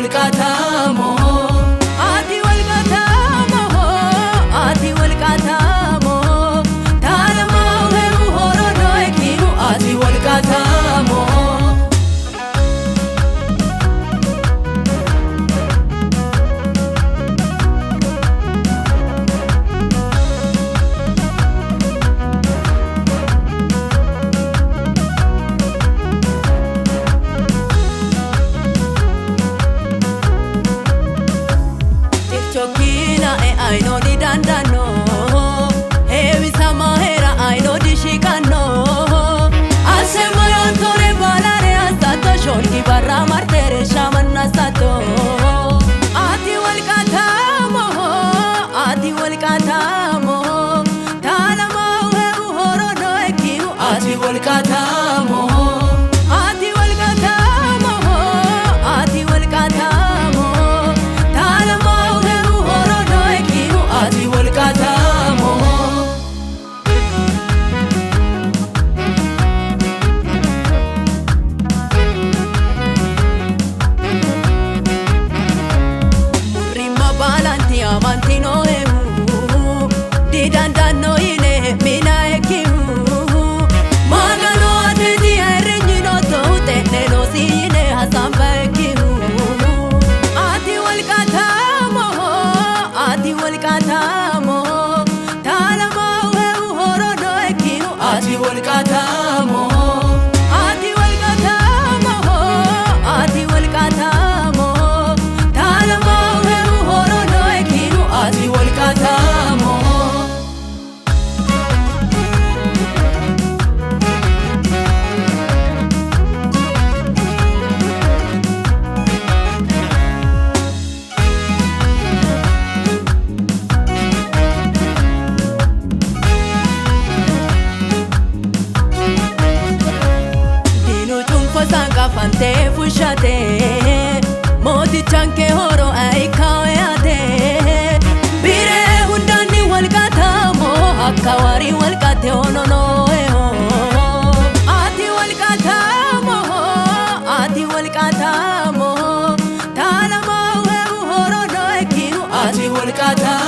walqatamo ati walqatamo ati walqatamo talamo heru horono ekiu ati walqatamo Chokina I know di dandano Hevi samahera I know di shikano Asema yontore balare astato Shorki barra martere shaman astato Ati walqatamo Ati walqatamo Talamo heru horono ekiu Ati walqatamo Ati walqatamo Ati walqatamo ati walqatamo Murrimma balanti amanti no ehu di dandano ile mina ekiu magano ateti erenyino tote neno sine hasamba ekiu ati walqatamo ati walqatamo talamo heru horono ekiu ati walqatamo ati walqatamo ati walqatamo talamo heru horono ekiu ati walqatamo Sanga fante fushate moti chanke horo ai kaweate bire hundani walqatamo akawari walqate onono eho ati walqatamo ati walqatamo talamo heru horo no ekiu ati walqatamo